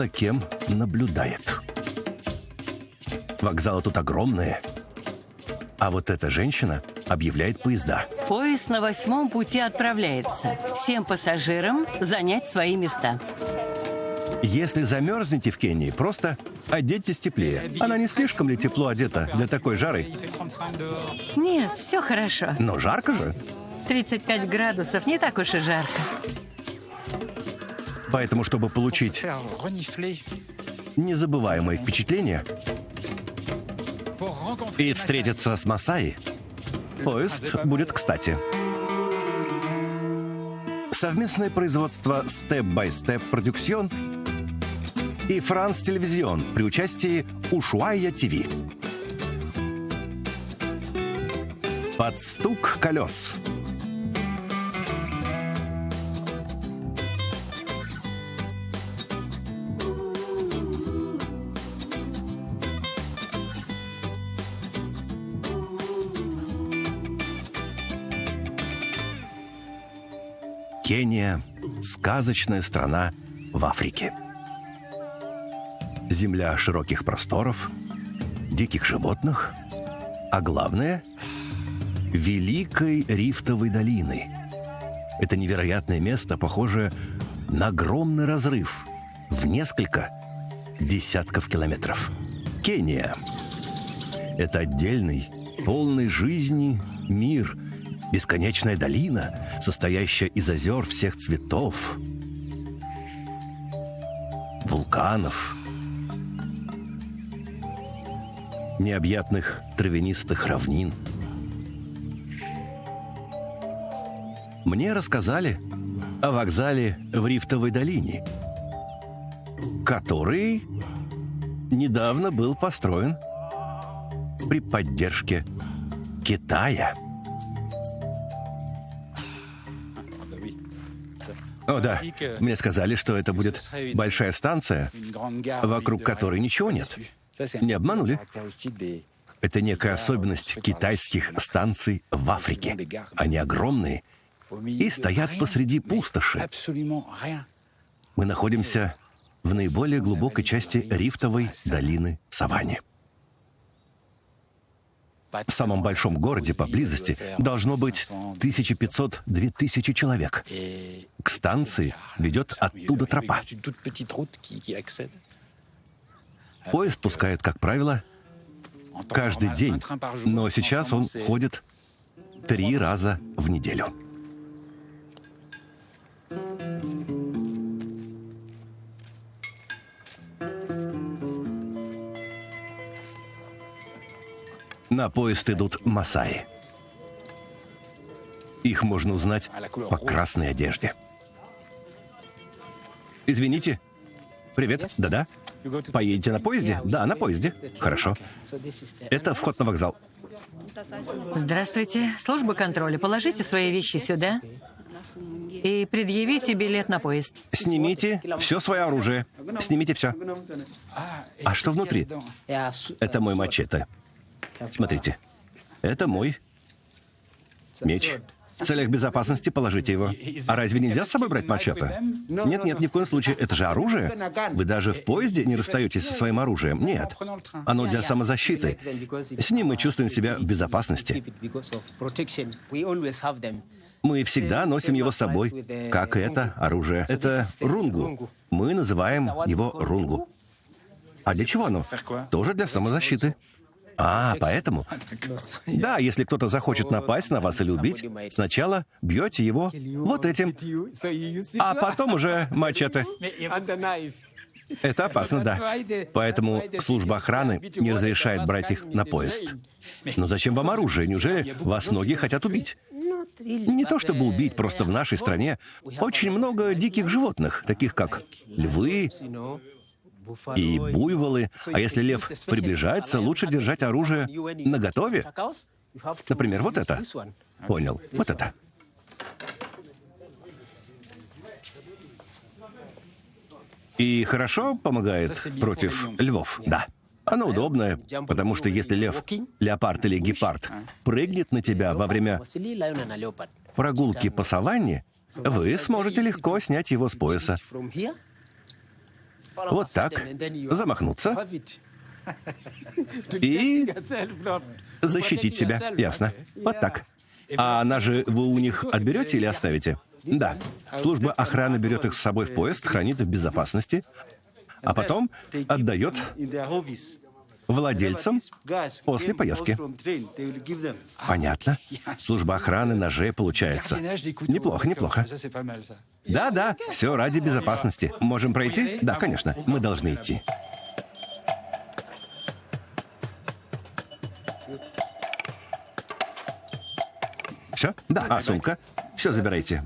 За кем наблюдает. Вокзалы тут огромные. А вот эта женщина объявляет поезда. Поезд на 8-м пути отправляется. Всем пассажирам занять свои места. Если замерзнете в Кении, просто оденьтесь теплее. Она не слишком ли тепло одета для такой жары? Нет, все хорошо. Но жарко же. 35 градусов, не так уж и жарко. Поэтому, чтобы получить незабываемое впечатление и встретиться с Масаи, поезд будет кстати. Совместное производство Step by Step Production и France Television при участии Ушуайя ТВ. Под стук колес. Кения – сказочная страна в Африке. Земля широких просторов, диких животных, а главное – Великой Рифтовой долины. Это невероятное место, похожее на огромный разрыв в несколько десятков километров. Кения – это отдельный, полный жизни мир, бесконечная долина, состоящая из озер всех цветов, вулканов, необъятных травянистых равнин. Мне рассказали о вокзале в Рифтовой долине, который недавно был построен при поддержке Китая. О, да. Мне сказали, что это будет большая станция, вокруг которой ничего нет. Не обманули. Это некая особенность китайских станций в Африке. Они огромные и стоят посреди пустоши. Мы находимся в наиболее глубокой части Рифтовой долины в саванне. В самом большом городе поблизости должно быть 1500-2000 человек. К станции ведет оттуда тропа. Поезд пускают, как правило, каждый день, но сейчас он ходит 3 раза в неделю. На поезд идут масаи. Их можно узнать по красной одежде. Извините. Привет. Да-да. Поедете на поезде? Да, на поезде. Хорошо. Это вход на вокзал. Здравствуйте. Служба контроля. Положите свои вещи сюда и предъявите билет на поезд. Снимите все свое оружие. Снимите все. А что внутри? Это мой мачете. Смотрите, это мой меч. В целях безопасности положите его. А разве нельзя с собой брать мачете? Нет, ни в коем случае. Это же оружие. Вы даже в поезде не расстаетесь со своим оружием. Нет. Оно для самозащиты. С ним мы чувствуем себя в безопасности. Мы всегда носим его с собой, как и это оружие. Это рунгу. Мы называем его рунгу. А для чего оно? Тоже для самозащиты. А, поэтому? Да, если кто-то захочет напасть на вас или убить, сначала бьете его вот этим, а потом уже мачете. Это опасно, да. Поэтому служба охраны не разрешает брать их на поезд. Но зачем вам оружие? Неужели вас многие хотят убить? Не то чтобы убить, просто в нашей стране очень много диких животных, таких как львы и буйволы. А если лев приближается, лучше держать оружие наготове. Например, вот это. Понял. Вот это. И хорошо помогает против львов? Да. Оно удобное, потому что если лев, леопард или гепард прыгнет на тебя во время прогулки по саванне, вы сможете легко снять его с пояса. Вот так. Замахнуться. И защитить себя. Ясно. Вот так. А ножи вы у них отберете или оставите? Да. Служба охраны берет их с собой в поезд, хранит в безопасности, а потом отдает владельцам после поездки. Понятно. Служба охраны ножей получается. Неплохо, неплохо. Да, все ради безопасности. Можем пройти? Да, конечно. Мы должны идти. Все? Да. А сумка? Все забирайте.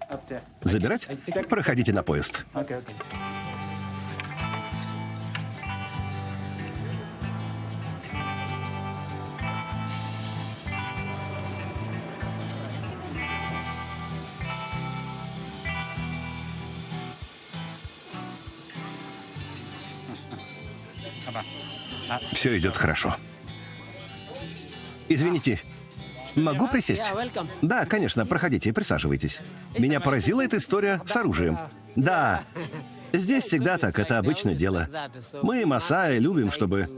Забирать? Проходите на поезд. Все идет хорошо. Извините, могу присесть? Да, конечно, проходите и присаживайтесь. Меня поразила эта история с оружием. Да, здесь всегда так, это обычное дело. Мы, масаи, любим, чтобы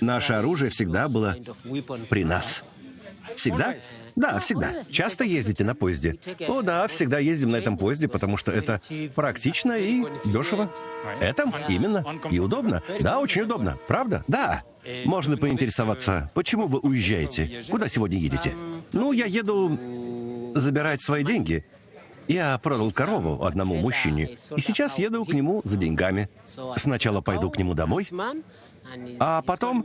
наше оружие всегда было при нас. Всегда? Да, всегда. Часто ездите на поезде? О, да, всегда ездим на этом поезде, потому что это практично и дешево. Это именно. И удобно. Да, очень удобно. Правда? Да. Можно поинтересоваться, почему вы уезжаете? Куда сегодня едете? Ну, я еду забирать свои деньги. Я продал корову одному мужчине, и сейчас еду к нему за деньгами. Сначала пойду к нему домой, а потом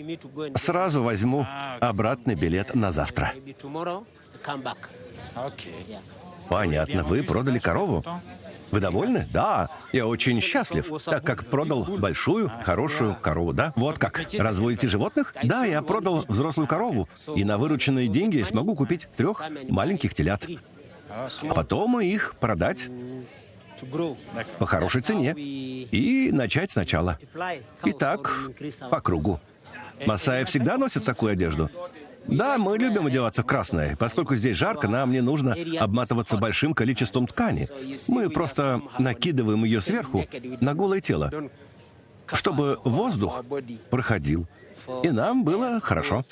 сразу возьму обратный билет на завтра. Понятно, вы продали корову? Вы довольны? Да, я очень счастлив, так как продал большую, хорошую корову, да? Вот как. Разводите животных? Да, я продал взрослую корову, и на вырученные деньги смогу купить 3 маленьких телят. А потом их продать по хорошей цене и начать сначала. И так по кругу. Масаи всегда носят такую одежду? Да, мы любим одеваться в красное. Поскольку здесь жарко, нам не нужно обматываться большим количеством ткани. Мы просто накидываем ее сверху на голое тело, чтобы воздух проходил, и нам было хорошо.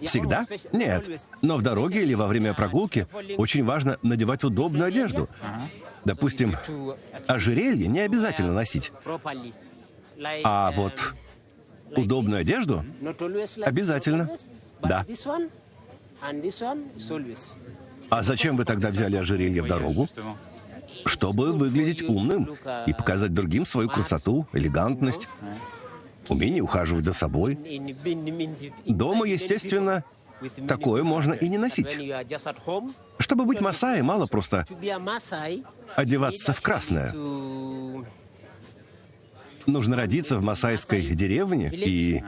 Всегда? Нет. Но в дороге или во время прогулки очень важно надевать удобную одежду. Допустим, ожерелье не обязательно носить. А вот удобную одежду обязательно. Да. А зачем вы тогда взяли ожерелье в дорогу? Чтобы выглядеть умным и показать другим свою красоту, элегантность, умение ухаживать за собой. Дома, естественно, такое можно и не носить. Чтобы быть масаи, мало просто одеваться в красное. Нужно родиться в масайской деревне и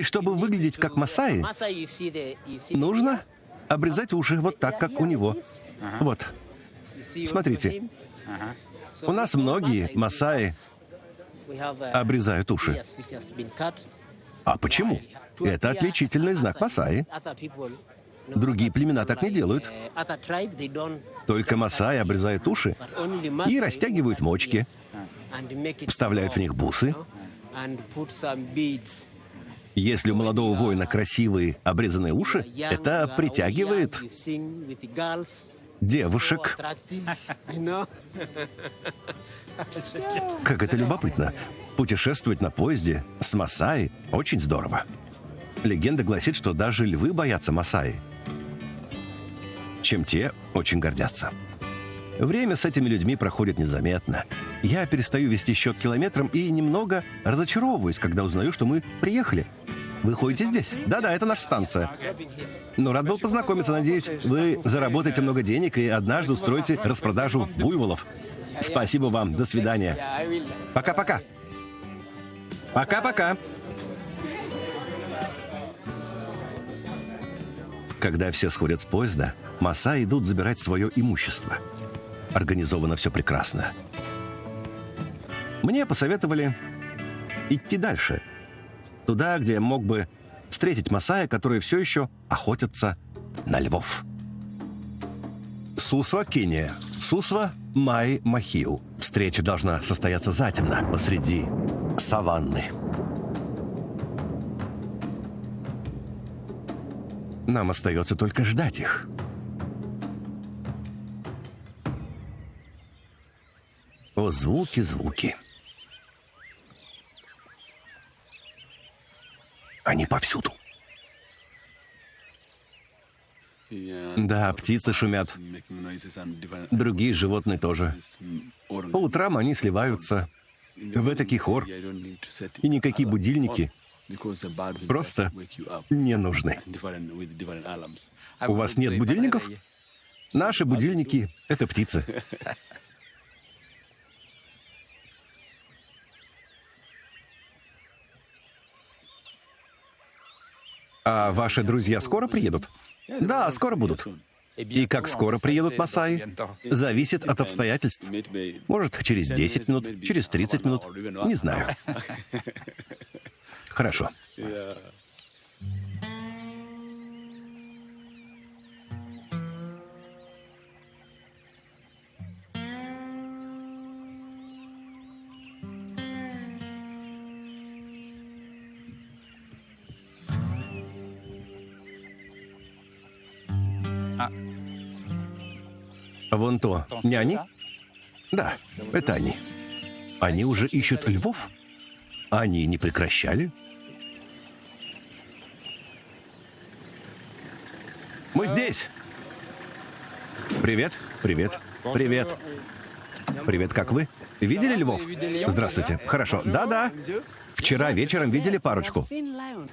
чтобы выглядеть как масаи, нужно обрезать уши вот так, как у него. Вот. Смотрите. У нас многие масаи обрезают уши. А почему? Это отличительный знак масаи. Другие племена так не делают. Только масаи обрезают уши и растягивают мочки, вставляют в них бусы. Если у молодого воина красивые обрезанные уши, это притягивает девушек. Как это любопытно. Путешествовать на поезде с масаи очень здорово. Легенда гласит, что даже львы боятся масаи, чем те очень гордятся. Время с этими людьми проходит незаметно. Я перестаю вести счет километрам и немного разочаровываюсь, когда узнаю, что мы приехали. Вы ходите здесь? Да-да, это наша станция. Ну, рад был познакомиться. Надеюсь, вы заработаете много денег и однажды устроите распродажу буйволов. Спасибо вам. До свидания. Пока-пока. Пока-пока. Когда все сходят с поезда, масаи идут забирать свое имущество. Организовано все прекрасно. Мне посоветовали идти дальше. Туда, где я мог бы встретить масаи, которые все еще охотятся на львов. Сусва, Кения. Сусва Май Махиу. Встреча должна состояться затемно, посреди саванны. Нам остается только ждать их. О, звуки, звуки. Они повсюду. Да, птицы шумят. Другие животные тоже. По утрам они сливаются в этакий хор. И никакие будильники просто не нужны. У вас нет будильников? Наши будильники — это птицы. А ваши друзья скоро приедут? Да, скоро будут. И как скоро приедут масаи? Зависит от обстоятельств. Может, через 10 минут, через 30 минут. Не знаю. Хорошо. Вон то. Не они? Да, это они. Они уже ищут львов? Они не прекращали? Мы здесь! Привет, привет, привет. Привет, как вы? Видели львов? Здравствуйте. Хорошо. Да-да. Вчера вечером видели парочку.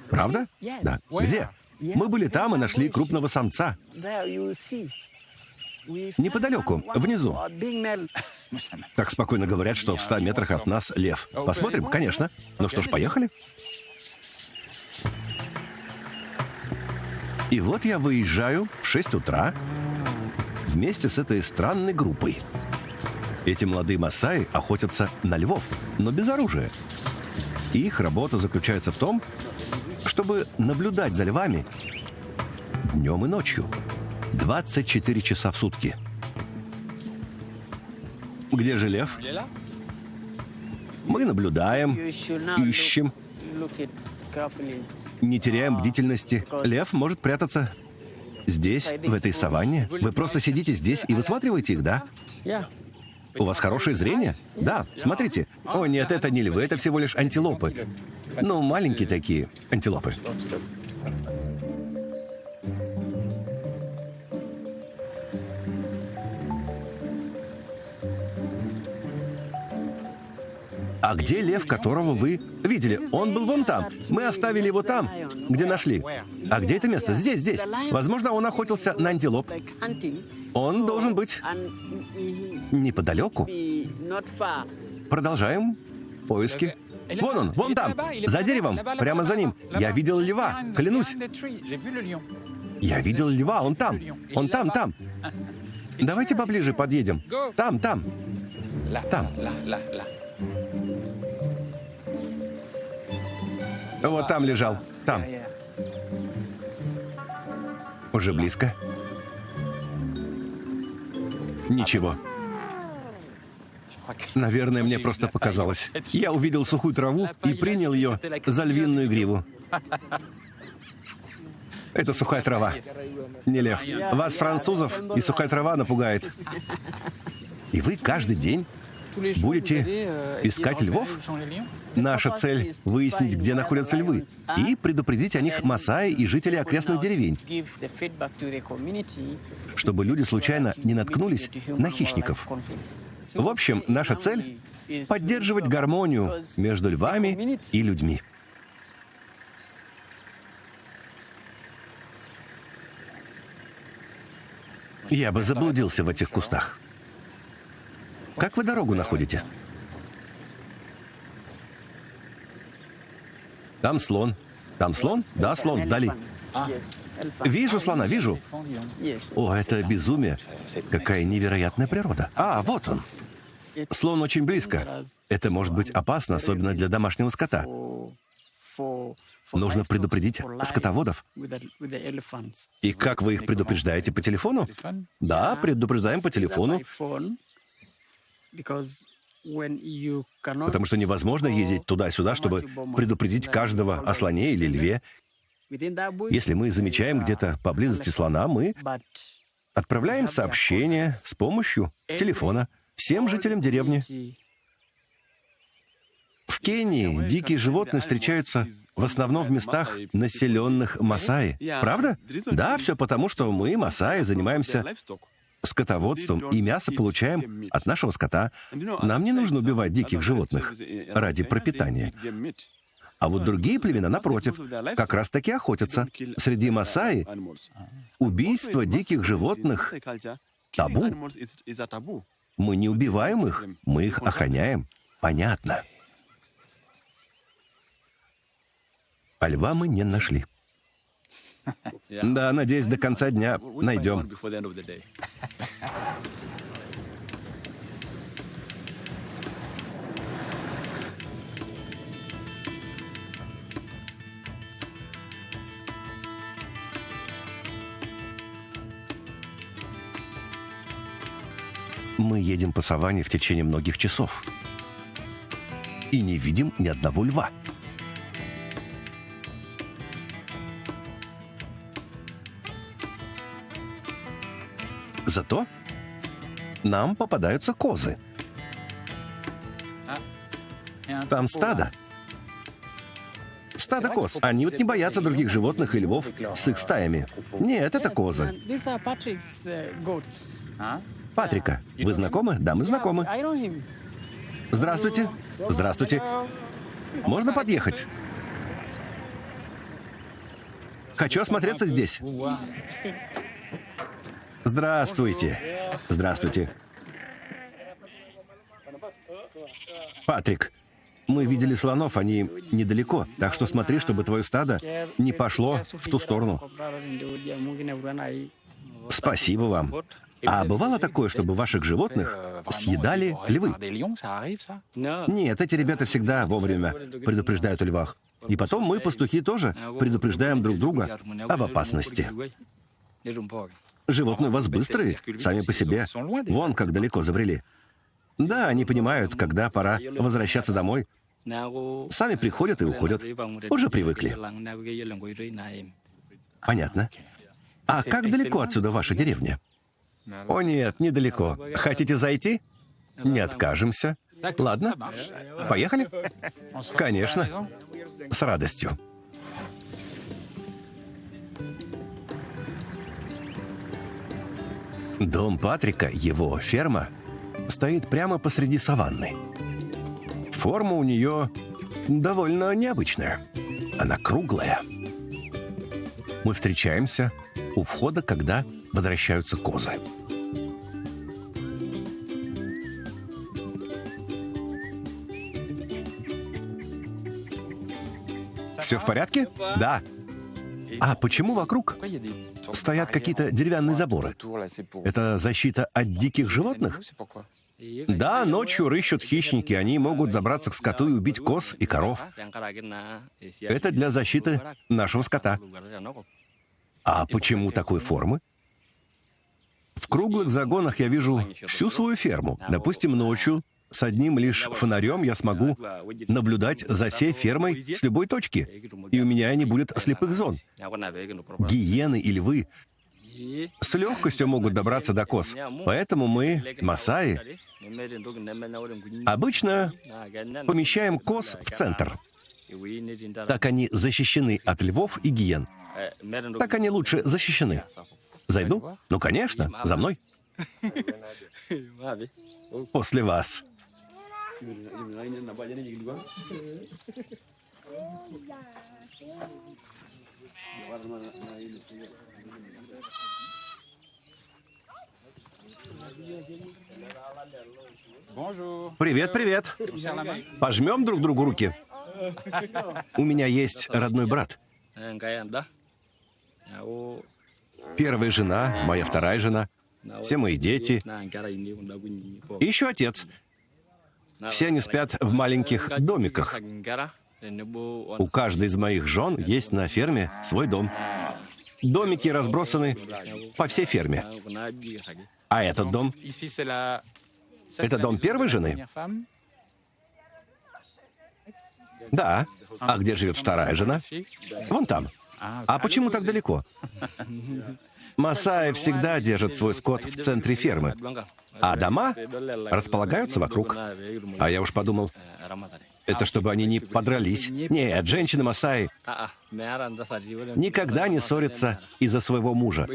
Правда? Да. Где? Мы были там и нашли крупного самца. Неподалеку, внизу. Так спокойно говорят, что в 100 метрах от нас лев. Посмотрим? Конечно. Ну что ж, поехали. И вот я выезжаю в 6 утра вместе с этой странной группой. Эти молодые масаи охотятся на львов, но без оружия. Их работа заключается в том, чтобы наблюдать за львами днем и ночью. 24 часа в сутки. Где же лев? Мы наблюдаем, ищем, не теряем бдительности. Лев может прятаться здесь, в этой саванне. Вы просто сидите здесь и высматриваете их, да? У вас хорошее зрение? Да, смотрите. О, нет, это не львы, это всего лишь антилопы. Ну, маленькие такие антилопы. А где лев, которого вы видели? Он был вон там. Мы оставили его там, где нашли. А где это место? Здесь, здесь. Возможно, он охотился на антилоп. Он должен быть неподалеку. Продолжаем поиски. Вон он, вон там, за деревом, прямо за ним. Я видел льва, клянусь. Я видел льва, он там. Он там, там. Давайте поближе подъедем. Там, там. Там. Вот там лежал. Там. Уже близко. Ничего. Наверное, мне просто показалось. Я увидел сухую траву и принял ее за львиную гриву. Это сухая трава. Не лев. Вас, французов, и сухая трава напугает. И вы каждый день будете искать львов? Наша цель — выяснить, где находятся львы, и предупредить о них масаи и жителей окрестных деревень, чтобы люди случайно не наткнулись на хищников. В общем, наша цель — поддерживать гармонию между львами и людьми. Я бы заблудился в этих кустах. Как вы дорогу находите? Там слон. Там слон? Да, слон вдали. Вижу слона, вижу. О, это безумие. Какая невероятная природа. А, вот он. Слон очень близко. Это может быть опасно, особенно для домашнего скота. Нужно предупредить скотоводов. И как вы их предупреждаете по телефону? Да, предупреждаем по телефону. Потому что невозможно ездить туда-сюда, чтобы предупредить каждого о слоне или льве. Если мы замечаем где-то поблизости слона, мы отправляем сообщение с помощью телефона всем жителям деревни. В Кении дикие животные встречаются в основном в местах, населенных масаи. Правда? Да, все потому, что мы, масаи, занимаемся скотоводством и мясо получаем от нашего скота. Нам не нужно убивать диких животных ради пропитания. А вот другие племена, напротив, как раз-таки охотятся. Среди масаи убийство диких животных табу. Мы не убиваем их, мы их охраняем. Понятно. А льва мы не нашли. Да, надеюсь, до конца дня найдем. Мы едем по саванне в течение многих часов и не видим ни одного льва. Зато нам попадаются козы. Там стадо. Стадо коз. Они вот не боятся других животных и львов с их стаями. Нет, это козы. Патрика, вы знакомы? Да, мы знакомы. Здравствуйте. Здравствуйте. Можно подъехать? Хочу осмотреться здесь. Здравствуйте. Здравствуйте. Патрик, мы видели слонов, они недалеко, так что смотри, чтобы твое стадо не пошло в ту сторону. Спасибо вам. А бывало такое, чтобы ваших животных съедали львы? Нет, эти ребята всегда вовремя предупреждают о львах. И потом мы, пастухи, тоже предупреждаем друг друга об опасности. Животные у вас быстрые, сами по себе. Вон как далеко забрели. Да, они понимают, когда пора возвращаться домой. Сами приходят и уходят. Уже привыкли. Понятно. А как далеко отсюда ваша деревня? О нет, недалеко. Хотите зайти? Не откажемся. Ладно, поехали? Конечно, с радостью. Дом Патрика, его ферма, стоит прямо посреди саванны. Форма у нее довольно необычная. Она круглая. Мы встречаемся у входа, когда возвращаются козы. Все в порядке? Да. А почему вокруг стоят какие-то деревянные заборы? Это защита от диких животных? Да, ночью рыщут хищники, они могут забраться к скоту и убить коз и коров. Это для защиты нашего скота. А почему такой формы? В круглых загонах я вижу всю свою ферму. Допустим, ночью с одним лишь фонарем я смогу наблюдать за всей фермой с любой точки, и у меня не будет слепых зон. Гиены и львы с легкостью могут добраться до коз. Поэтому мы, масаи, обычно помещаем коз в центр. Так они защищены от львов и гиен. Так они лучше защищены. Зайду? Ну, конечно, за мной. После вас. Привет, привет. Пожмем друг другу руки. У меня есть родной брат. Первая жена, моя вторая жена, все мои дети. И еще отец. Все они спят в маленьких домиках. У каждой из моих жен есть на ферме свой дом. Домики разбросаны по всей ферме. А этот дом? Это дом первой жены? Да. А где живет вторая жена? Вон там. А почему так далеко? Масаи всегда держат свой скот в центре фермы, а дома располагаются вокруг. А я уж подумал, это чтобы они не подрались. Нет, женщины Масаи никогда не ссорятся из-за своего мужа.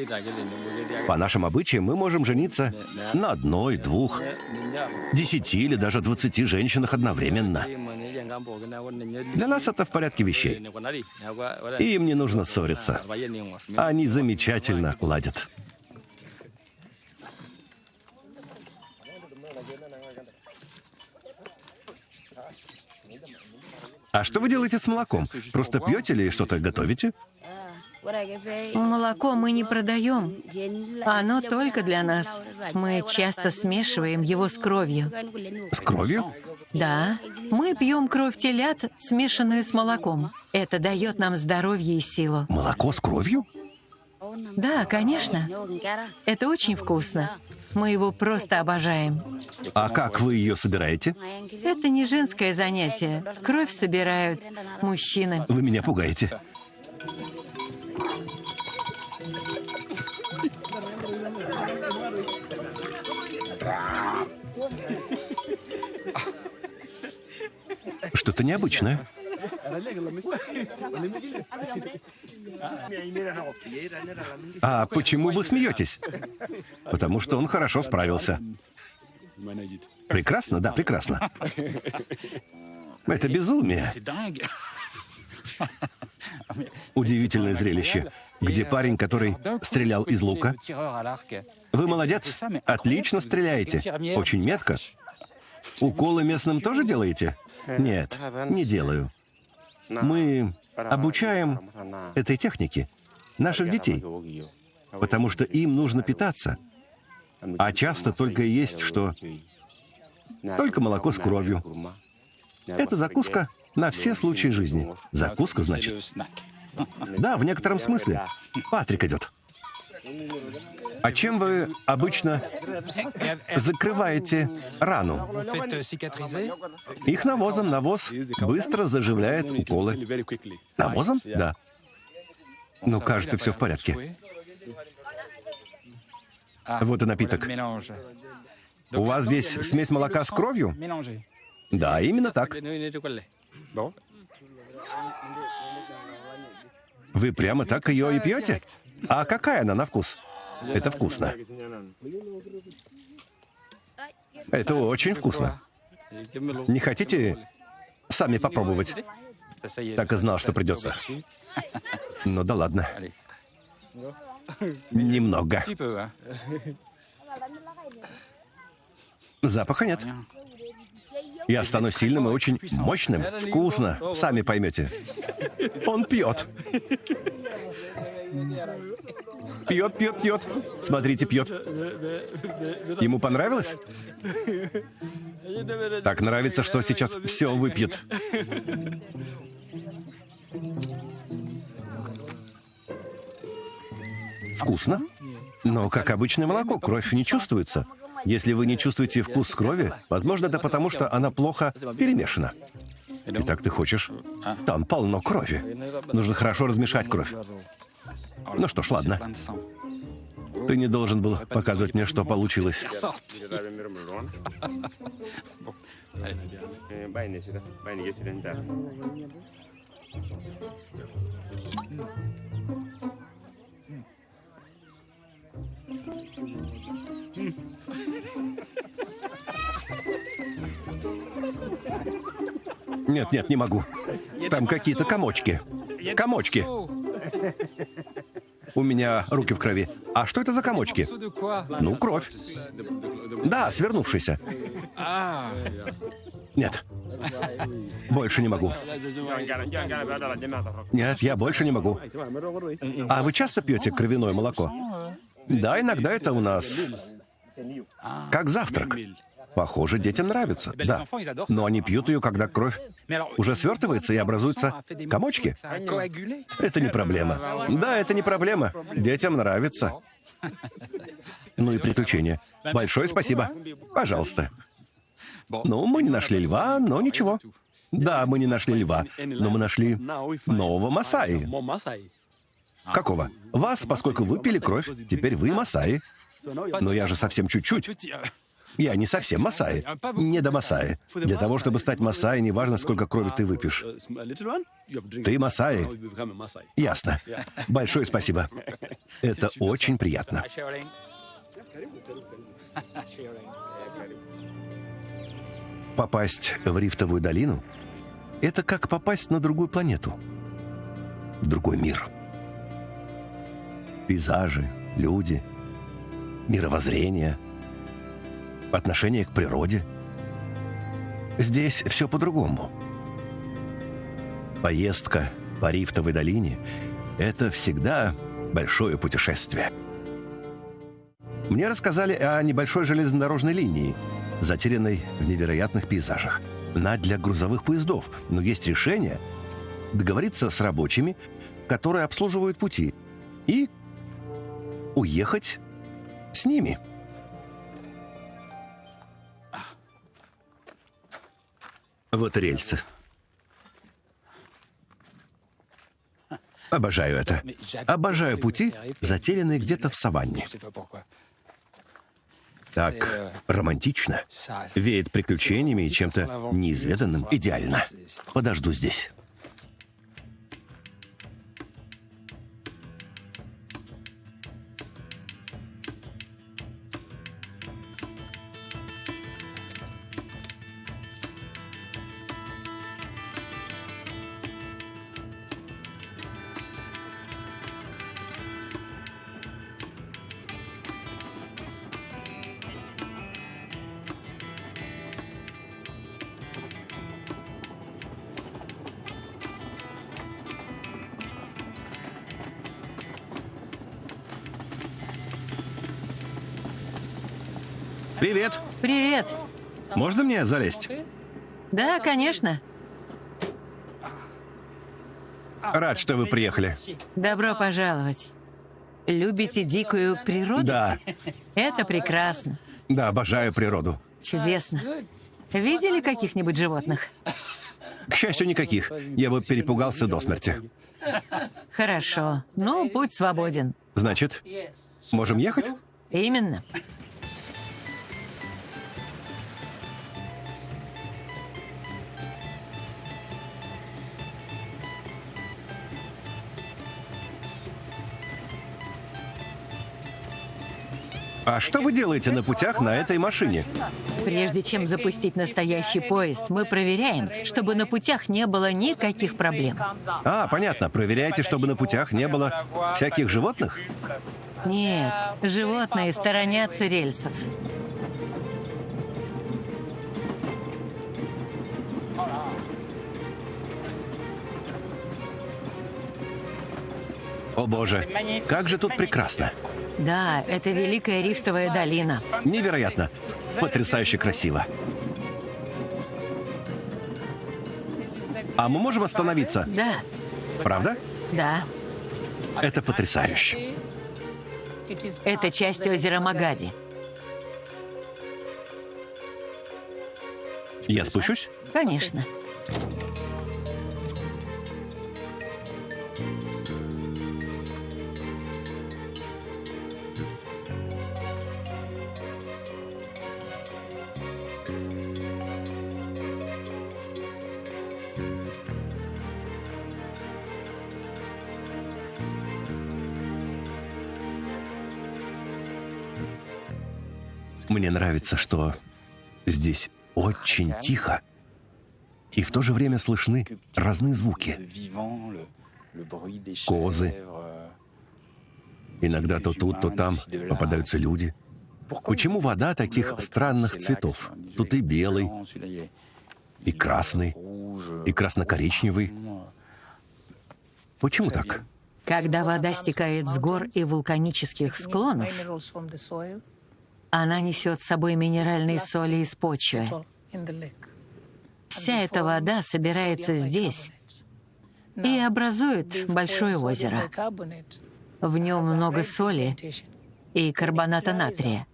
По нашим обычаям мы можем жениться на 1, 2, 10 или даже 20 женщинах одновременно. Для нас это в порядке вещей. Им не нужно ссориться. Они замечательно ладят. А что вы делаете с молоком? Просто пьете или что-то готовите? Молоко мы не продаем. Оно только для нас. Мы часто смешиваем его с кровью. С кровью? Да. Мы пьем кровь телят, смешанную с молоком. Это дает нам здоровье и силу. Молоко с кровью? Да, конечно. Это очень вкусно. Мы его просто обожаем. А как вы ее собираете? Это не женское занятие. Кровь собирают мужчины. Вы меня пугаете. Что-то необычное. А почему вы смеетесь? Потому что он хорошо справился. Прекрасно, да, прекрасно. Это безумие. Удивительное зрелище. Где парень, который стрелял из лука? Вы молодец. Отлично стреляете. Очень метко. Уколы местным тоже делаете? Нет, не делаю. Мы обучаем этой технике наших детей, потому что им нужно питаться. А часто только и есть, что только молоко с кровью. Это закуска на все случаи жизни. Закуска, значит. Да, в некотором смысле. Патрик идет. А чем вы обычно закрываете рану? Их навозом. Навоз быстро заживляет уколы. Навозом? Да. Ну, кажется, все в порядке. Вот и напиток. У вас здесь смесь молока с кровью? Да, именно так. Вы прямо так ее и пьете? А какая она на вкус? Это вкусно. Это очень вкусно. Не хотите сами попробовать? Так и знал, что придется. Ну да ладно. Немного. Запаха нет. Я стану сильным и очень мощным. Вкусно. Сами поймете. Он пьет. Пьет, пьет, пьет. Смотрите, пьет. Ему понравилось? Так нравится, что сейчас все выпьет. Вкусно. Но, как обычное молоко, кровь не чувствуется. Если вы не чувствуете вкус крови, возможно, это потому, что она плохо перемешана. Итак, ты хочешь? Там полно крови. Нужно хорошо размешать кровь. Ну что ж, ладно. Ты не должен был показывать мне, что получилось. Нет, нет, не могу. Там какие-то комочки. Комочки. У меня руки в крови. А что это за комочки? Ну, кровь. Да, свернувшийся. Нет. Больше не могу. Нет, я больше не могу. А вы часто пьете кровяное молоко? Да, иногда это у нас как завтрак. Похоже, детям нравится, да. Но они пьют ее, когда кровь уже свертывается и образуются комочки. Это не проблема. Да, это не проблема. Детям нравится. Ну и приключения. Большое спасибо. Пожалуйста. Ну, мы не нашли льва, но ничего. Да, мы не нашли льва, но мы нашли нового Масаи. Какого? Вас, поскольку вы пили кровь, теперь вы Масаи. Но я же совсем чуть-чуть. Я не совсем Масаи. Не до Масаи. Для того, чтобы стать Масаи, неважно, сколько крови ты выпьешь. Ты Масаи. Ясно. Большое спасибо. Это очень приятно. Попасть в рифтовую долину — это как попасть на другую планету, в другой мир. Пейзажи, люди, мировоззрение, отношение к природе. Здесь все по-другому. Поездка по рифтовой долине — это всегда большое путешествие. Мне рассказали о небольшой железнодорожной линии, затерянной в невероятных пейзажах. Она для грузовых поездов, но есть решение договориться с рабочими, которые обслуживают пути, и уехать с ними. Вот рельсы. Обожаю это. Обожаю пути, затерянные где-то в саванне. Так романтично. Веет приключениями и чем-то неизведанным. Идеально. Подожду здесь. Привет. Привет. Можно мне залезть? Да, конечно. Рад, что вы приехали. Добро пожаловать. Любите дикую природу? Да, Это прекрасно. да, обожаю природу. Чудесно. Видели каких-нибудь животных? К счастью, никаких. Я бы перепугался до смерти. Хорошо. Ну, путь свободен. Значит, можем ехать? Именно. А что вы делаете на путях на этой машине? Прежде чем запустить настоящий поезд, мы проверяем, чтобы на путях не было никаких проблем. А, понятно. Проверяете, чтобы на путях не было всяких животных? Нет, животные сторонятся рельсов. О боже, как же тут прекрасно. Да, это Великая Рифтовая долина. Невероятно. Потрясающе красиво. А мы можем остановиться? Да, Правда? да. Это потрясающе. Это часть озера Магади. Я спущусь? Конечно. Мне нравится, что здесь очень тихо, и в то же время слышны разные звуки. Козы. Иногда то тут, то там попадаются люди. Почему вода таких странных цветов? Тут и белый, и красный, и красно-коричневый. Почему так? Когда вода стекает с гор и вулканических склонов, она несет с собой минеральные соли из почвы. Вся эта вода собирается здесь и образует большое озеро. В нем много соли и карбоната натрия,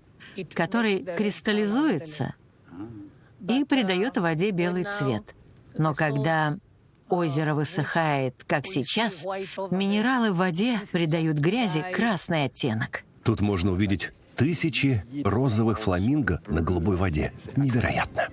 который кристаллизуется и придает воде белый цвет. Но когда озеро высыхает, как сейчас, минералы в воде придают грязи красный оттенок. Тут можно увидеть тысячи розовых фламинго на голубой воде. Невероятно.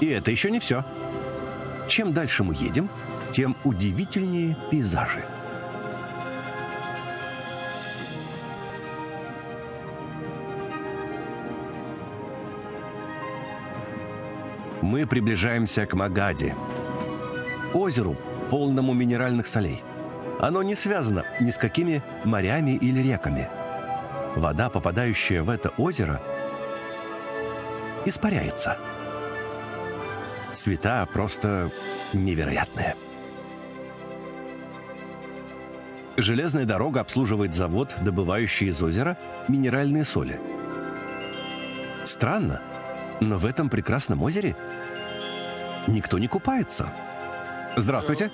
И это еще не все. Чем дальше мы едем, тем удивительнее пейзажи. Мы приближаемся к Магади, озеру, полному минеральных солей. Оно не связано ни с какими морями или реками. Вода, попадающая в это озеро, испаряется. Цвета просто невероятные. Железная дорога обслуживает завод, добывающий из озера минеральные соли. Странно, но в этом прекрасном озере никто не купается. Здравствуйте.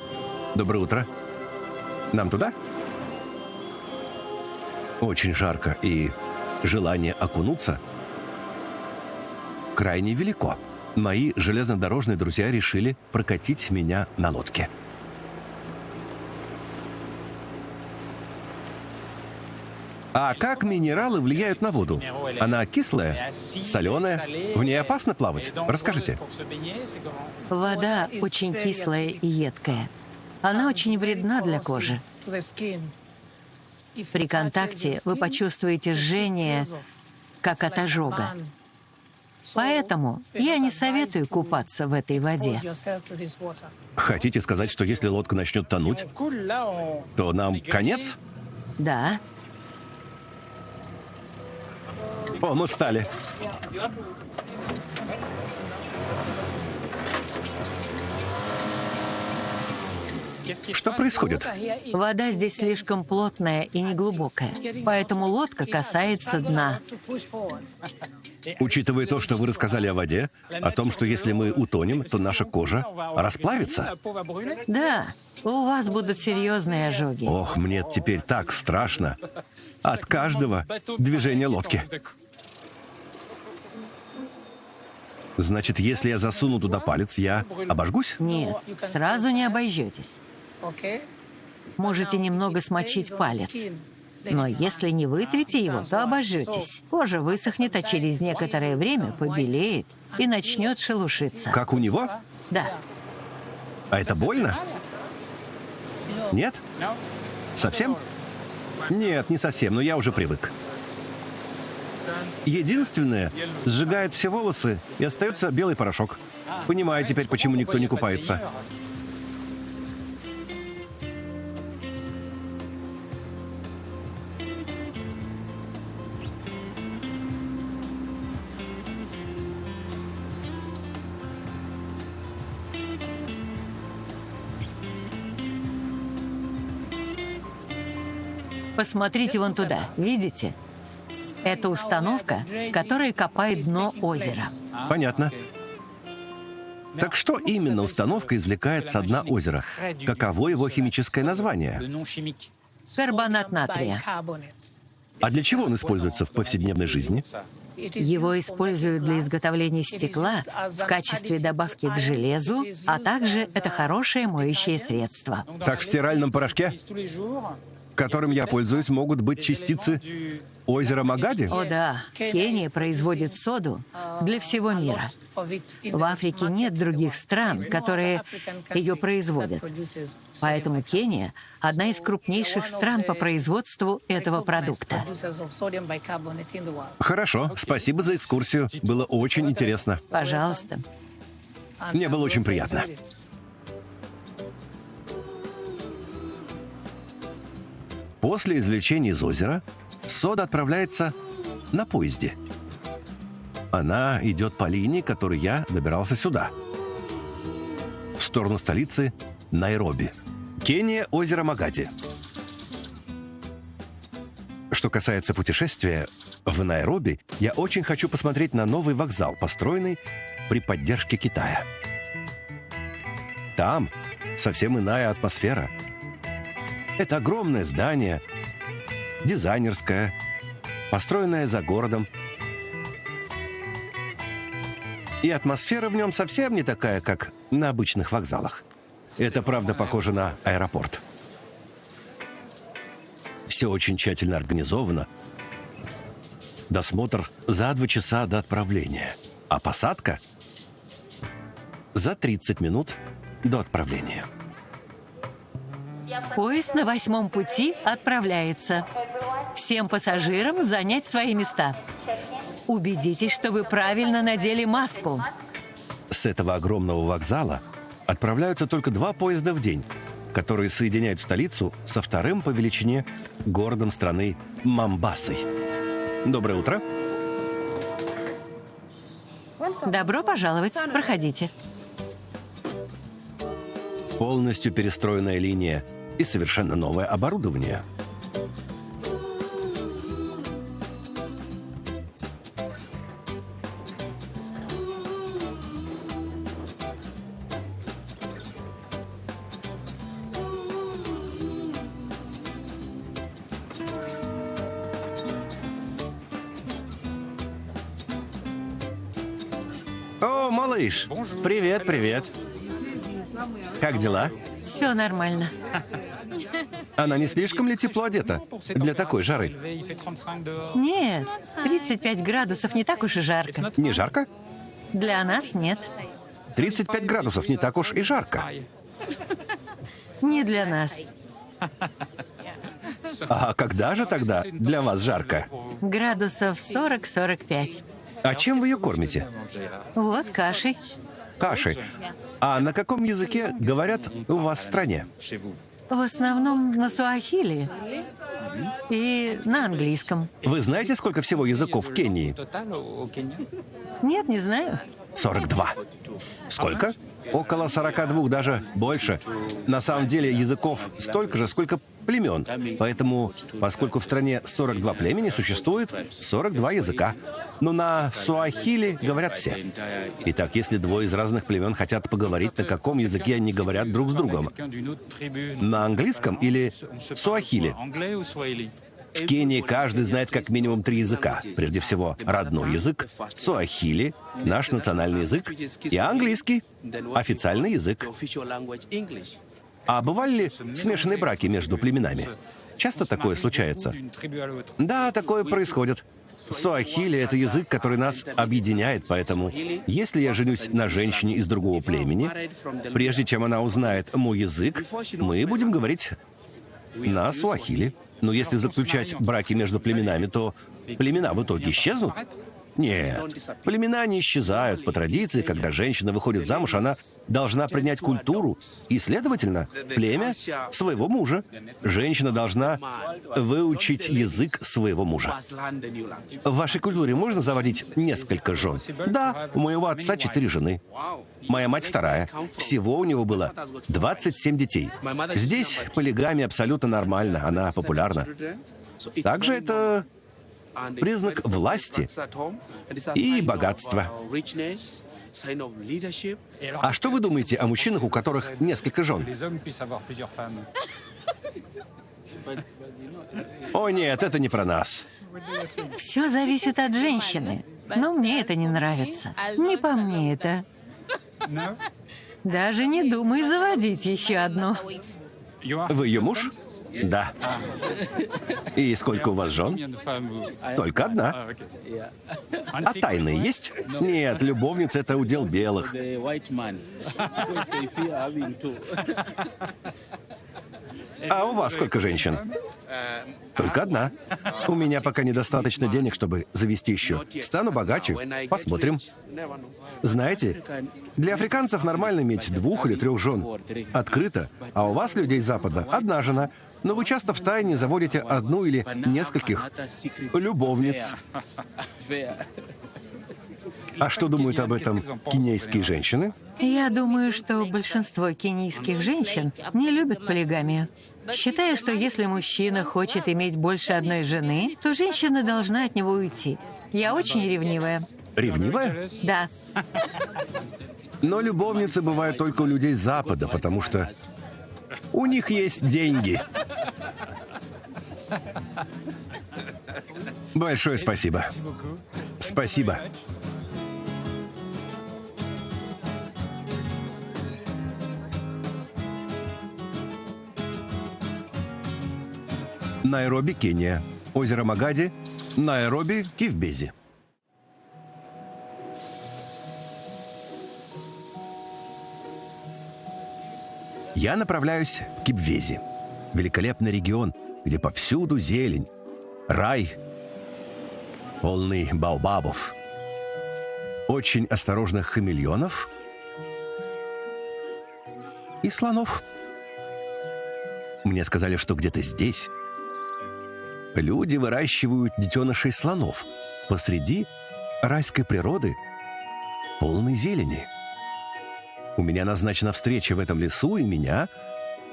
Доброе утро. Нам туда? Очень жарко, и желание окунуться крайне велико. Мои железнодорожные друзья решили прокатить меня на лодке. А как минералы влияют на воду? Она кислая, соленая, в ней опасно плавать? Расскажите. Вода очень кислая и едкая. Она очень вредна для кожи. При контакте вы почувствуете жжение, как от ожога. Поэтому я не советую купаться в этой воде. Хотите сказать, что если лодка начнет тонуть, то нам конец? Да. О, мы встали. Что происходит? Вода здесь слишком плотная и неглубокая, поэтому лодка касается дна. Учитывая то, что вы рассказали о воде, о том, что если мы утонем, то наша кожа расплавится? Да, у вас будут серьезные ожоги. Ох, мне теперь так страшно от каждого движения лодки. Значит, если я засуну туда палец, я обожгусь? Нет, сразу не обожжетесь. Можете немного смочить палец. Но если не вытрете его, то обожжетесь. Кожа высохнет, а через некоторое время побелеет и начнет шелушиться. Как у него? Да. А это больно? Нет? Совсем? Нет, не совсем, но я уже привык. Единственное, сжигает все волосы, и остается белый порошок. Понимаю теперь, почему никто не купается. Посмотрите вон туда, видите? Это установка, которая копает дно озера. Понятно. Так что именно установка извлекает со дна озера? Каково его химическое название? Карбонат натрия. А для чего он используется в повседневной жизни? Его используют для изготовления стекла в качестве добавки к железу, а также это хорошее моющее средство. Так в стиральном порошке, которым я пользуюсь, могут быть частицы озера Магади? О да, Кения производит соду для всего мира. В Африке нет других стран, которые ее производят. Поэтому Кения – одна из крупнейших стран по производству этого продукта. Хорошо, спасибо за экскурсию. Было очень интересно. Пожалуйста. Мне было очень приятно. После извлечения из озера сода отправляется на поезде. Она идет по линии, которой я добирался сюда, в сторону столицы Найроби. Кения, озеро Магади. Что касается путешествия в Найроби, я очень хочу посмотреть на новый вокзал, построенный при поддержке Китая. Там совсем иная атмосфера. Это огромное здание, дизайнерское, построенное за городом. И атмосфера в нем совсем не такая, как на обычных вокзалах. Это, правда, похоже на аэропорт. Все очень тщательно организовано. Досмотр за 2 часа до отправления, а посадка за 30 минут до отправления. Поезд на 8-м пути отправляется. Всем пассажирам занять свои места. Убедитесь, что вы правильно надели маску. С этого огромного вокзала отправляются только 2 поезда в день, которые соединяют столицу со вторым по величине городом страны Момбасой. Доброе утро. Добро пожаловать. Проходите. Полностью перестроенная линия и совершенно новое оборудование. О, малыш! Привет, привет. Как дела? Все нормально. Она не слишком ли тепло одета для такой жары? Нет, 35 градусов не так уж и жарко. Не жарко? Для нас нет. 35 градусов не так уж и жарко. Не для нас. А когда же тогда для вас жарко? Градусов 40-45. А чем вы ее кормите? Вот кашей. Кашей. А на каком языке говорят у вас в стране? В основном на суахили и на английском. Вы знаете, сколько всего языков в Кении? Нет, не знаю. 42. Сколько? Около 42, даже больше. На самом деле языков столько же, сколько племен. Поэтому, поскольку в стране 42 племени, существует 42 языка. Но на суахили говорят все. Итак, если 2 из разных племен хотят поговорить, на каком языке они говорят друг с другом? На английском или суахили? В Кении каждый знает как минимум 3 языка. Прежде всего, родной язык, суахили, наш национальный язык, и английский, официальный язык. А бывали ли смешанные браки между племенами? Часто такое случается? Да, такое происходит. Суахили — это язык, который нас объединяет, поэтому если я женюсь на женщине из другого племени, прежде чем она узнает мой язык, мы будем говорить на суахили. Но если заключать браки между племенами, то племена в итоге исчезнут? Нет, племена не исчезают. По традиции, когда женщина выходит замуж, она должна принять культуру и, следовательно, племя своего мужа. Женщина должна выучить язык своего мужа. В вашей культуре можно заводить несколько жен? Да, у моего отца 4 жены. Моя мать 2. Всего у него было 27 детей. Здесь полигамия абсолютно нормальна, она популярна. Также это признак власти и богатства. А что вы думаете о мужчинах, у которых несколько жен? О нет, это не про нас. Все зависит от женщины. Но мне это не нравится. Не по мне это. Даже не думай заводить еще одну. Вы ее муж? Да. И сколько у вас жен? Только 1. А тайные есть? Нет, любовница — это удел белых. А у вас сколько женщин? Только 1. У меня пока недостаточно денег, чтобы завести еще. Стану богаче. Посмотрим. Знаете, для африканцев нормально иметь 2 или 3 жен. Открыто. А у вас, людей Запада, 1 жена. Но вы часто втайне заводите 1 или нескольких любовниц. А что думают об этом кенийские женщины? Я думаю, что большинство кенийских женщин не любят полигамию. Считаю, что если мужчина хочет иметь больше одной жены, то женщина должна от него уйти. Я очень ревнивая. Ревнивая? Да. Но любовницы бывают только у людей с Запада, потому что у них есть деньги. Большое спасибо. Спасибо. Найроби, Кения. Озеро Магади. Найроби, Кивбези. Я направляюсь в Кибвези. Великолепный регион, где повсюду зелень. Рай, полный баобабов. Очень осторожных хамелеонов и слонов. Мне сказали, что где-то здесь люди выращивают детенышей слонов посреди райской природы, полной зелени. У меня назначена встреча в этом лесу, и меня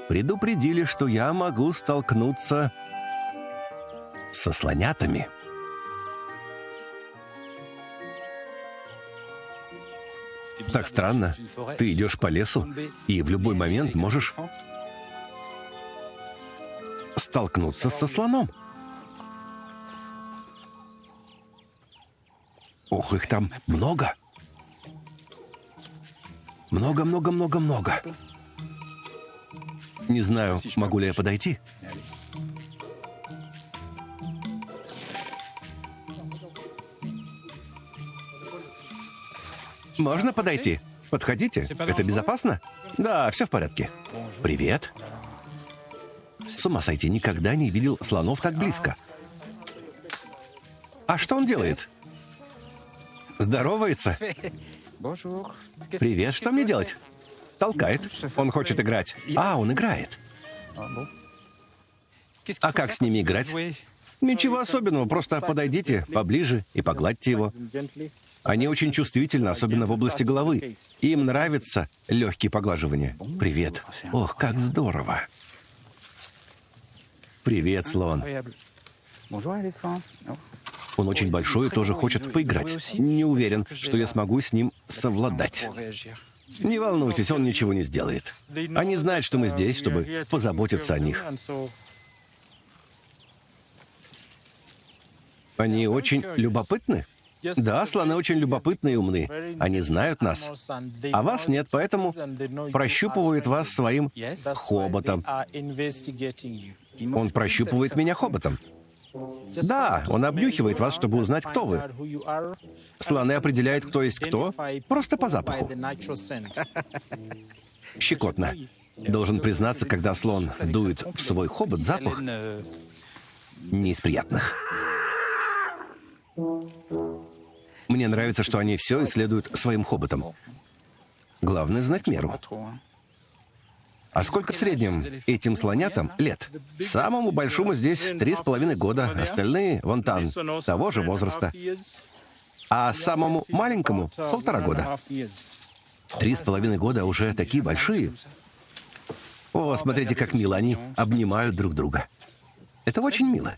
предупредили, что я могу столкнуться со слонятами. Так странно. Ты идешь по лесу, и в любой момент можешь столкнуться со слоном. Ох, их там много. Много. Не знаю, могу ли я подойти. Можно подойти? Подходите. Это безопасно? Да, все в порядке. Привет. С ума сойти, никогда не видел слонов так близко. А что он делает? Здоровается. Привет, что мне делать? Толкает. Он хочет играть. А, он играет. А как с ними играть? Ничего особенного, просто подойдите поближе и погладьте его. Они очень чувствительны, особенно в области головы. Им нравятся легкие поглаживания. Привет. Ох, как здорово. Привет, слон. Он очень большой и тоже хочет поиграть. Не уверен, что я смогу с ним совладать. Не волнуйтесь, он ничего не сделает. Они знают, что мы здесь, чтобы позаботиться о них. Они очень любопытны? Да, слоны очень любопытны и умны. Они знают нас. А вас нет, поэтому прощупывают вас своим хоботом. Он прощупывает меня хоботом. Да, он обнюхивает вас, чтобы узнать, кто вы. Слоны определяют, кто есть кто, просто по запаху. Щекотно. Должен признаться, когда слон дует в свой хобот, запах не из приятных. Мне нравится, что они все исследуют своим хоботом. Главное — знать меру. А сколько в среднем этим слонятам лет? Самому большому здесь 3,5 года, остальные вон там, того же возраста. А самому маленькому 1,5 года. 3,5 года уже такие большие. О, смотрите, как мило, они обнимают друг друга. Это очень мило.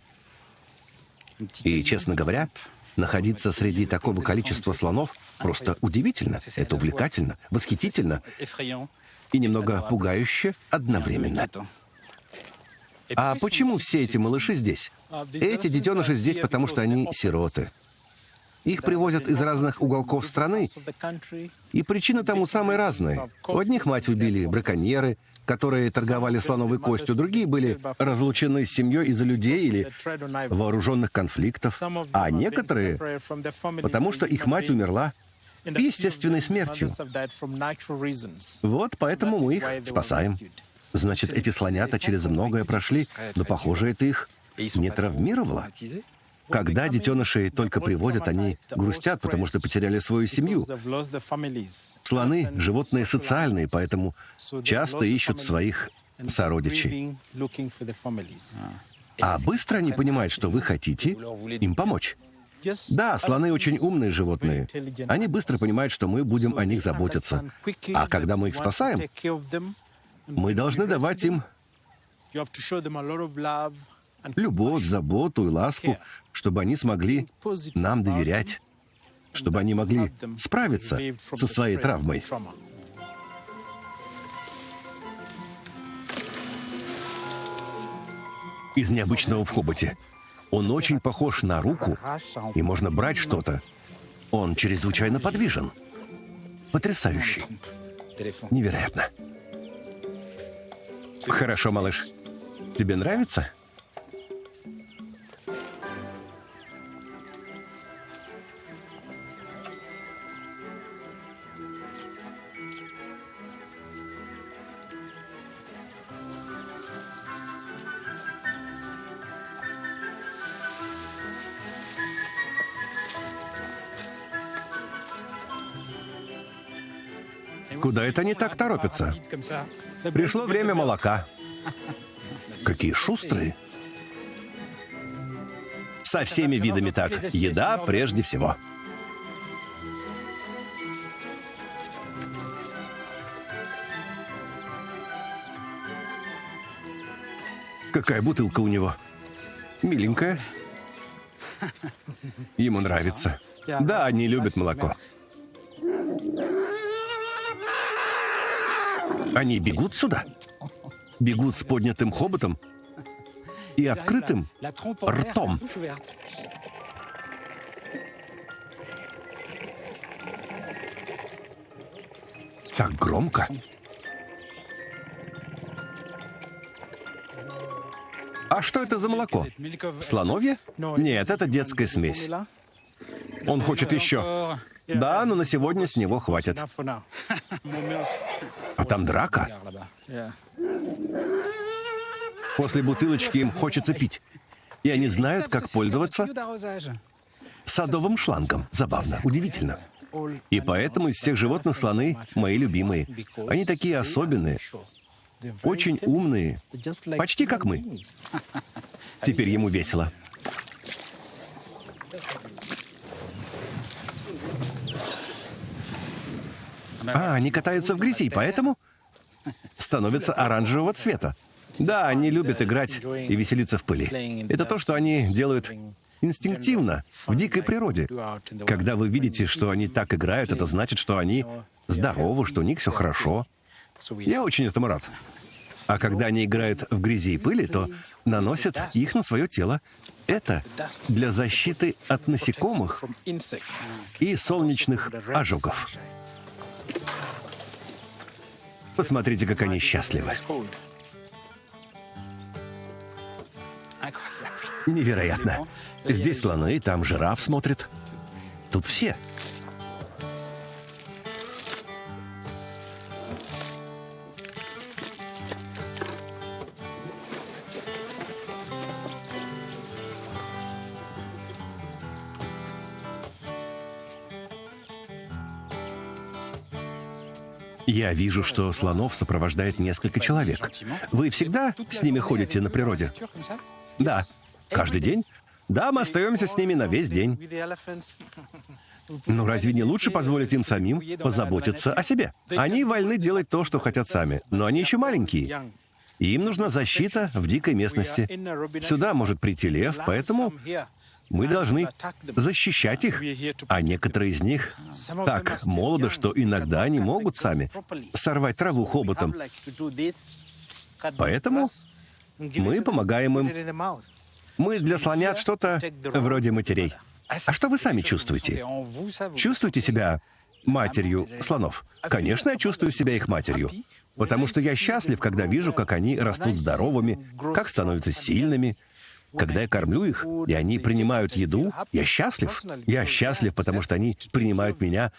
И, честно говоря, находиться среди такого количества слонов просто удивительно. Это увлекательно, восхитительно и немного пугающе одновременно. А почему все эти малыши здесь? Эти детеныши здесь, потому что они сироты. Их привозят из разных уголков страны, и причины тому самые разные. У одних мать убили браконьеры, которые торговали слоновой костью, другие были разлучены с семьей из-за людей или вооруженных конфликтов, а некоторые, потому что их мать умерла естественной смертью. Вот поэтому мы их спасаем. Значит, эти слонята через многое прошли, но, похоже, это их не травмировало. Когда детенышей только приводят, они грустят, потому что потеряли свою семью. Слоны — животные социальные, поэтому часто ищут своих сородичей. А быстро они понимают, что вы хотите им помочь. Да, слоны очень умные животные. Они быстро понимают, что мы будем о них заботиться. А когда мы их спасаем, мы должны давать им Любовь, заботу и ласку, чтобы они смогли нам доверять, чтобы они могли справиться со своей травмой. Из необычного в хоботе. Он очень похож на руку, и можно брать что-то. Он чрезвычайно подвижен. Потрясающий. Невероятно. Хорошо, малыш. Тебе нравится? Куда это они так торопятся? Пришло время молока. Какие шустрые. Со всеми видами так. Еда прежде всего. Какая бутылка у него? Миленькая. Ему нравится. Да, они любят молоко. Они бегут сюда? Бегут с поднятым хоботом и открытым ртом. Так громко. А что это за молоко? Слоновье? Нет, это детская смесь. Он хочет еще. Да, но на сегодня с него хватит. А там драка? После бутылочки им хочется пить. И они знают, как пользоваться садовым шлангом. Забавно, удивительно. И поэтому из всех животных слоны мои любимые. Они такие особенные, очень умные, почти как мы. Теперь ему весело. А, они катаются в грязи, поэтому становятся оранжевого цвета. Да, они любят играть и веселиться в пыли. Это то, что они делают инстинктивно, в дикой природе. Когда вы видите, что они так играют, это значит, что они здоровы, что у них все хорошо. Я очень этому рад. А когда они играют в грязи и пыли, то наносят их на свое тело. Это для защиты от насекомых и солнечных ожогов. Посмотрите, как они счастливы. Невероятно. Здесь слоны, там жираф смотрит. Тут все. Я вижу, что слонов сопровождает несколько человек. Вы всегда с ними ходите на природе? Да. Каждый день? Да, мы остаемся с ними на весь день. Но разве не лучше позволить им самим позаботиться о себе? Они вольны делать то, что хотят сами, но они еще маленькие. И им нужна защита в дикой местности. Сюда может прийти лев, поэтому мы должны защищать их. А некоторые из них так молоды, что иногда они могут сами сорвать траву хоботом. Поэтому мы помогаем им. Мы для слонят что-то вроде матерей. А что вы сами чувствуете? Чувствуете себя матерью слонов? Конечно, я чувствую себя их матерью. Потому что я счастлив, когда вижу, как они растут здоровыми, как становятся сильными. Когда я кормлю их, и они принимают еду, я счастлив. Я счастлив, потому что они принимают меня,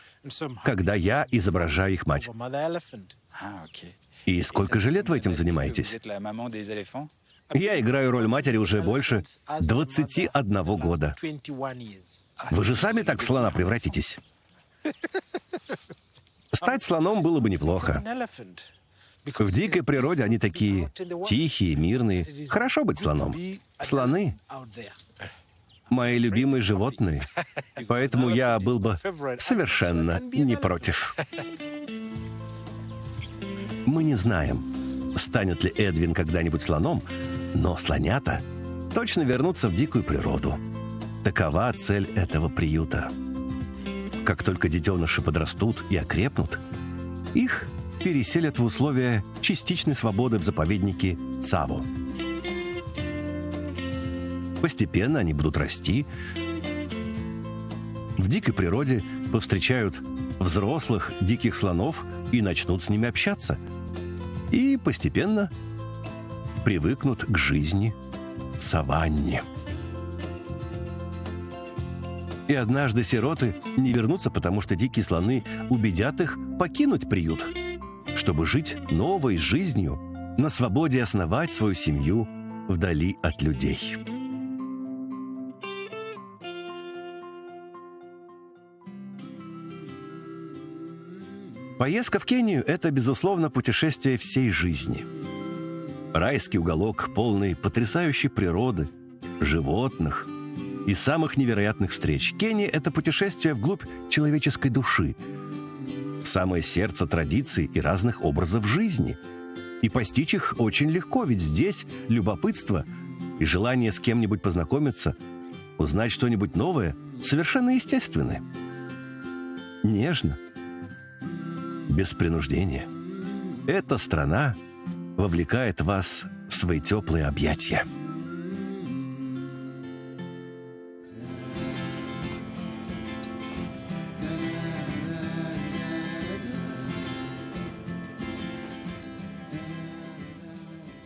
когда я изображаю их мать. И сколько же лет вы этим занимаетесь? Я играю роль матери уже больше 21 года. Вы же сами так в слона превратитесь. Стать слоном было бы неплохо. В дикой природе они такие тихие, мирные. Хорошо быть слоном. Слоны — мои любимые животные. Поэтому я был бы совершенно не против. Мы не знаем, станет ли Эдвин когда-нибудь слоном, но слонята точно вернутся в дикую природу. Такова цель этого приюта. Как только детеныши подрастут и окрепнут, их переселят в условия частичной свободы в заповеднике Цаво. Постепенно они будут расти. В дикой природе повстречают взрослых диких слонов и начнут с ними общаться. И постепенно привыкнут к жизни в саванне. И однажды сироты не вернутся, потому что дикие слоны убедят их покинуть приют, чтобы жить новой жизнью, на свободе и основать свою семью вдали от людей. Поездка в Кению – это, безусловно, путешествие всей жизни. Райский уголок, полный потрясающей природы, животных и самых невероятных встреч. Кения – это путешествие вглубь человеческой души, в самое сердце традиций и разных образов жизни. И постичь их очень легко, ведь здесь любопытство и желание с кем-нибудь познакомиться, узнать что-нибудь новое совершенно естественны. Нежно, без принуждения. Эта страна вовлекает вас в свои теплые объятия.